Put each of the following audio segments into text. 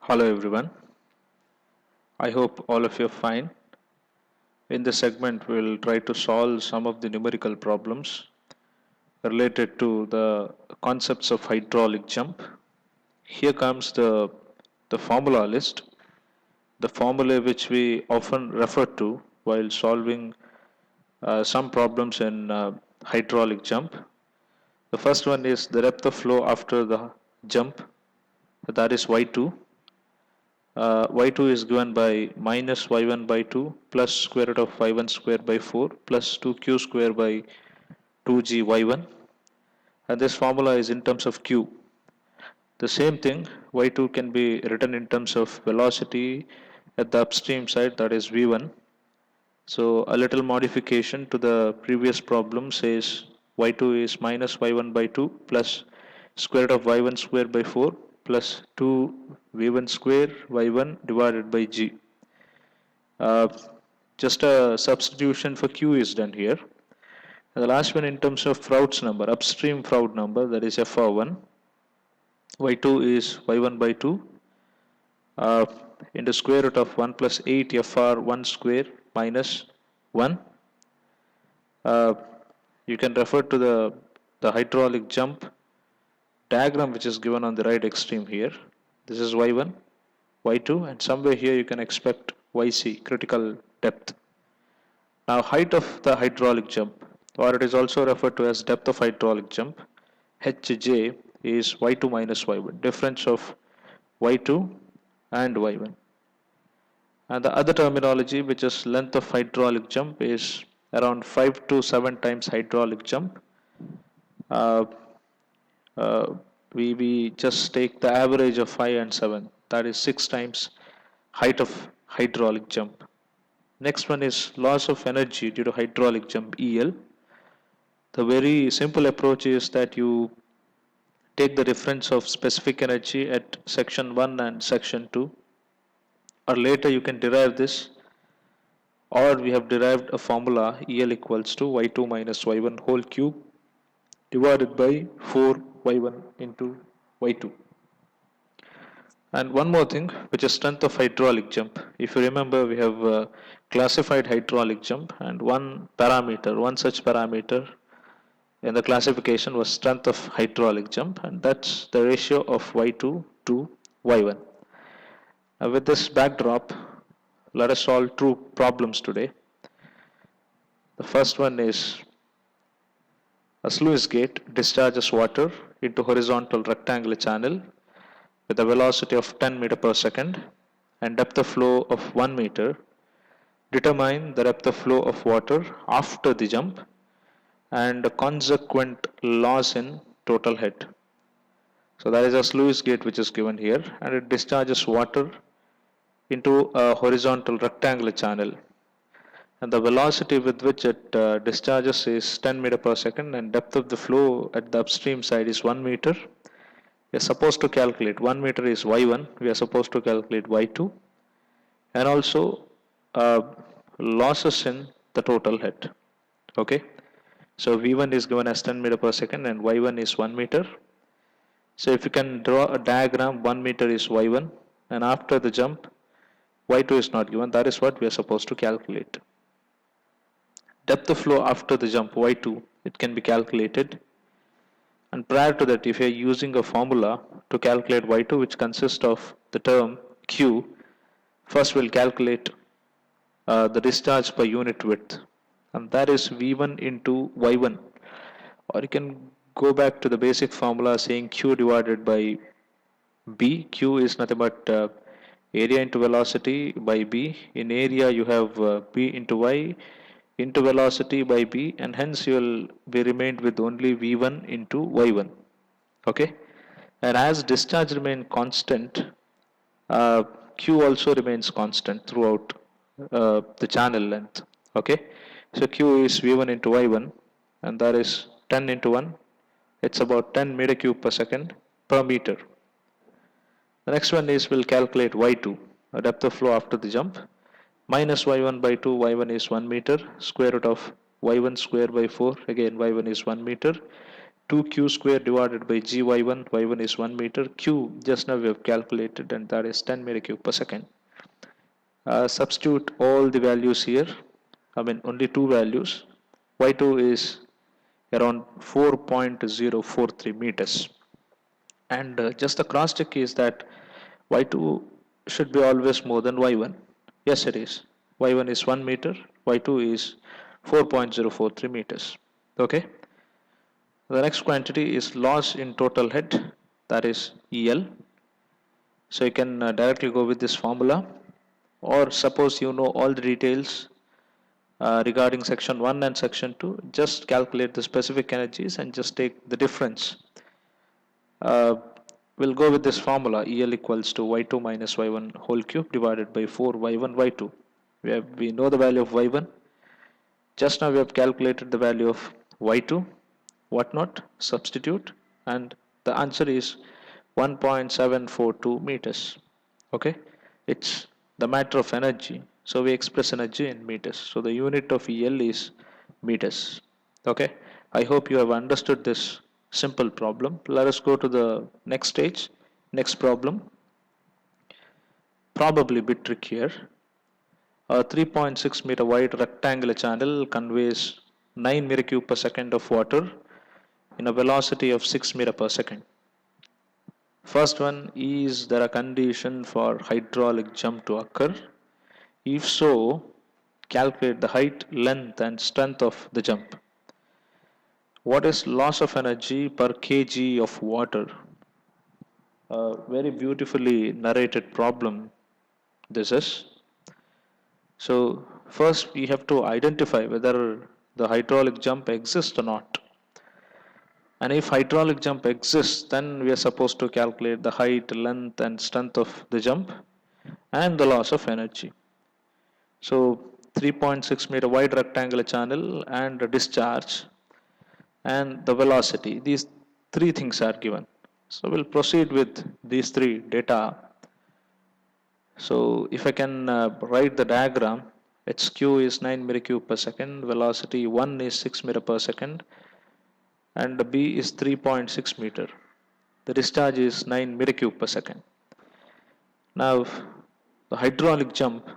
Hello everyone. I hope all of you are fine. In this segment, we'll try to solve some of the numerical problems related to the concepts of hydraulic jump. Here comes the formula list, the formula which we often refer to while solving some problems in hydraulic jump. The first one is the depth of flow after the jump, that is y2. Y2 is given by minus y1 by 2 plus square root of y1 square by 4 plus 2q square by 2g y1, and this formula is in terms of q. The same thing, y2 can be written in terms of velocity at the upstream side, that is v1. So a little modification to the previous problem says y2 is minus y1 by 2 plus square root of y1 square by 4 plus 2 v1 square y1 divided by g. Uh, just a substitution for q is done here. And the last one in terms of Froude's number, upstream Froude number, that is fr1. y2 is y1 by 2 uh, into square root of 1 plus 8 fr1 square minus 1. Uh, you can refer to the hydraulic jump diagram which is given on the right extreme here. This is y1, y2, and somewhere here you can expect yc, critical depth. Now height of the hydraulic jump, or it is also referred to as depth of hydraulic jump, hj, is y2 minus y1, difference of y2 and y1. And the other terminology, which is length of hydraulic jump, is around 5 to 7 times hydraulic jump. Uh, uh, we just take the average of 5 and 7, that is 6 times height of hydraulic jump. Next one is loss of energy due to hydraulic jump, EL. The very simple approach is that you take the difference of specific energy at section 1 and section 2, or later you can derive this, or we have derived a formula EL equals to y2 minus y1 whole cube divided by 4 y1 into y2. And one more thing, which is strength of hydraulic jump. If you remember, we have classified hydraulic jump, and one such parameter in the classification was strength of hydraulic jump, and that's the ratio of y2 to y1. With this backdrop, let us solve two problems today. The first one is a sluice gate discharges water into horizontal rectangular channel with a velocity of 10 meter per second and depth of flow of 1 meter. Determine the depth of flow of water after the jump and the consequent loss in total head. So that is a sluice gate which is given here, and it discharges water into a horizontal rectangular channel, and the velocity with which it discharges is 10 meter per second, and depth of the flow at the upstream side is 1 meter. We are supposed to calculate 1 meter is y1, we are supposed to calculate y2, and also losses in the total head. Okay, so v1 is given as 10 meter per second and y1 is 1 meter. So if you can draw a diagram, 1 meter is y1, and after the jump y2 is not given, that is what we are supposed to calculate. Depth of flow after the jump y2, it can be calculated, and prior to that, if you are using a formula to calculate y2 which consists of the term q, first we'll calculate the discharge per unit width, and that is v1 into y1, or you can go back to the basic formula saying q divided by b. Q is nothing but area into velocity by b. In area you have b into y into velocity by b, and hence you will be remained with only v1 into y1. Okay, and as discharge remain constant, uh, q also remains constant throughout the channel length. Okay, so q is v1 into y1, and that is 10 into 1, it's about 10 meter cube per second per meter. The next one is we'll calculate y2, a depth of flow after the jump, minus y1 by 2, y1 is 1 meter, square root of y1 square by 4, again y1 is 1 meter, 2q square divided by g y1. Y1 is 1 meter. Q just now we have calculated, and that is 10 meter cube per second. Substitute all the values here. I mean only two values. Y2 is around 4.043 meters. And just the cross check is that y2 should be always more than y1. Yes, it is. Y1 is 1 meter, y2 is 4.043 meters. Okay. The next quantity is loss in total head, that is EL. So you can directly go with this formula, or suppose you know all the details regarding section 1 and section 2, just calculate the specific energies and just take the difference. Uh, we'll go with this formula. EL equals to y2 minus y1 whole cube divided by 4 y1 y2. We know the value of y1. Just now we have calculated the value of y2. What not? Substitute, and the answer is 1.742 meters. Okay, it's the matter of energy. So we express energy in meters. So the unit of EL is meters. Okay, I hope you have understood this simple problem. Let us go to the next stage, next problem. Probably a bit trickier. A 3.6 meter wide rectangular channel conveys 9 meter cube per second of water in a velocity of 6 meter per second. First one, is there a condition for hydraulic jump to occur? If so, calculate the height, length and strength of the jump. What is loss of energy per kg of water? A very beautifully narrated problem this is. So first we have to identify whether the hydraulic jump exists or not. And if hydraulic jump exists, then we are supposed to calculate the height, length and strength of the jump and the loss of energy. So 3.6 meter wide rectangular channel and a discharge and the velocity. These three things are given. So we'll proceed with these three data. So if I can write the diagram, HQ is 9 meter cube per second, velocity 1 is 6 meter per second, and B is 3.6 meter. The discharge is 9 meter cube per second. Now, the hydraulic jump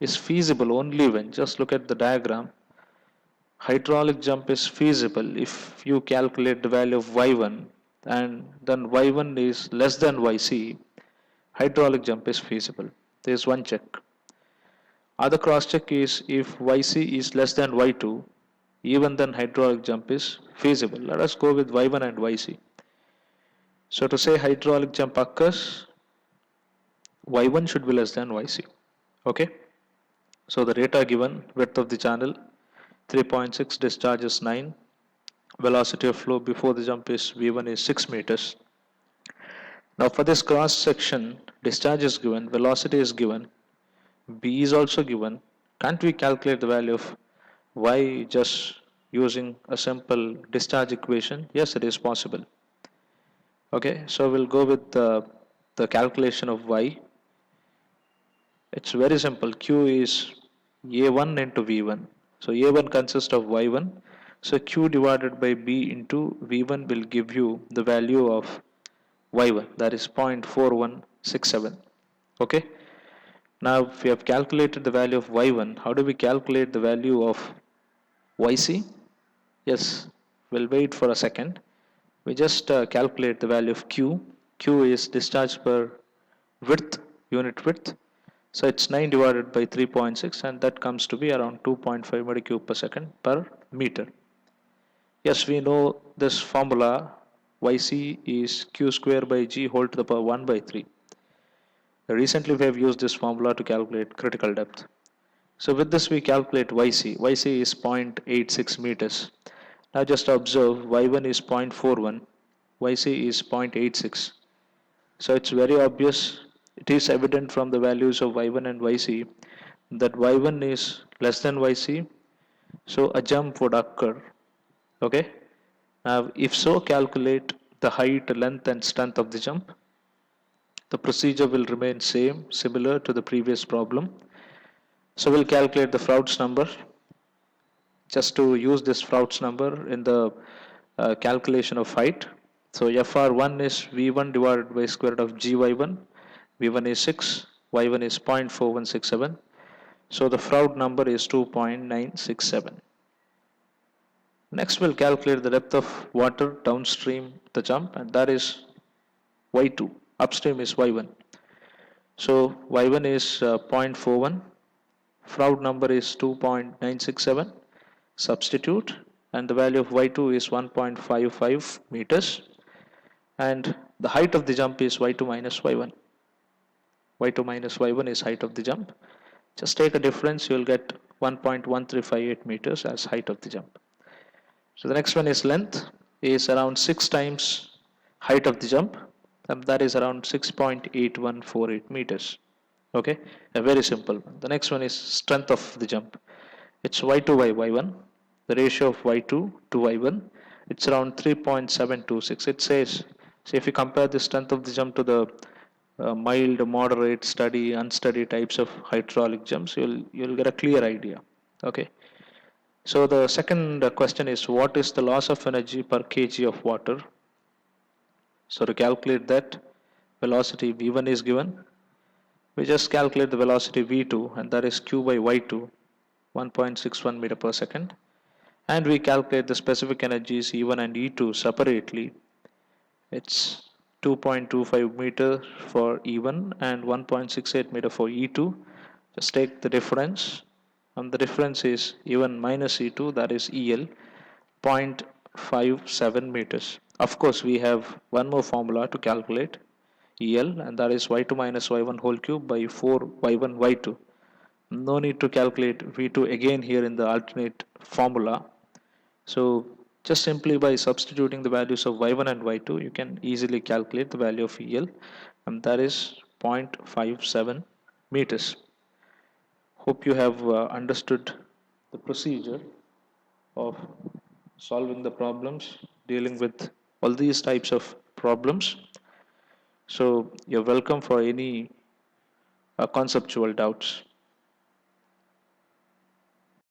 is feasible only when, just look at the diagram, hydraulic jump is feasible if you calculate the value of y1 and then y1 is less than yc, hydraulic jump is feasible. There is one check. Other cross check is if yc is less than y2, even then hydraulic jump is feasible. Let us go with y1 and yc. So to say hydraulic jump occurs, y1 should be less than yc. Okay. So the data given, width of the channel 3.6, discharge is 9, velocity of flow before the jump is v1 is 6 meters. Now for this cross section, discharge is given, velocity is given, b is also given. Can't we calculate the value of y just using a simple discharge equation? Yes, it is possible. Okay, so we'll go with the calculation of y. It's very simple. Q is a1 into v1. So a1 consists of y1. So q divided by b into v1 will give you the value of y1, that is 0.4167. Okay. Now if we have calculated the value of y1, how do we calculate the value of yc? Yes, we'll wait for a second. We just calculate the value of q. Q is discharge per width, unit width. So it's 9 divided by 3.6 and that comes to be around 2.5 meter cube per second per meter. Yes, we know this formula, yc is q square by g whole to the power 1 by 3. Recently we have used this formula to calculate critical depth. So with this we calculate yc. Yc is 0.86 meters. Now just observe y1 is 0.41, yc is 0.86. So it's very obvious, it is evident from the values of y1 and yc that y1 is less than yc, so a jump would occur. Okay. Now if so, calculate the height, length and strength of the jump. The procedure will remain similar to the previous problem. So we'll calculate the Froude's number. Just to use this Froude's number in the calculation of height. So FR1 is V1 divided by square root of GY1. V1 is 6, Y1 is 0.4167. So the Froude number is 2.967. Next we'll calculate the depth of water downstream the jump, and that is Y2. Upstream is Y1. So Y1 is 0.41. Froude number is 2.967. Substitute, and the value of Y2 is 1.55 meters, and the height of the jump is Y2 minus Y1. Y2 minus Y1 is height of the jump. Just take a difference, you will get 1.1358 meters as height of the jump. So the next one is length is around 6 times height of the jump, and that is around 6.8148 meters. Okay, a very simple one. The next one is strength of the jump. It's y2 by y1. The ratio of y2 to y1, it's around 3.726. It says, so if you compare the strength of the jump to the mild, moderate, steady, unsteady types of hydraulic jumps, you'll get a clear idea. Okay. So the second question is, what is the loss of energy per kg of water? So to calculate that, velocity v1 is given. We just calculate the velocity v2, and that is q by y2, 1.61 meter per second. And we calculate the specific energies E1 and E2 separately. It's 2.25 meter for E1 and 1.68 meter for E2. Just take the difference, and the difference is E1 minus E2, that is EL, 0.57 meters. Of course, we have one more formula to calculate EL, and that is y2 minus y1 whole cube by 4 y1 y2. No need to calculate V2 again here in the alternate formula. So just simply by substituting the values of y1 and y2, you can easily calculate the value of EL, and that is 0.57 meters. Hope you have understood the procedure of solving the problems, dealing with all these types of problems. So you're welcome for any conceptual doubts.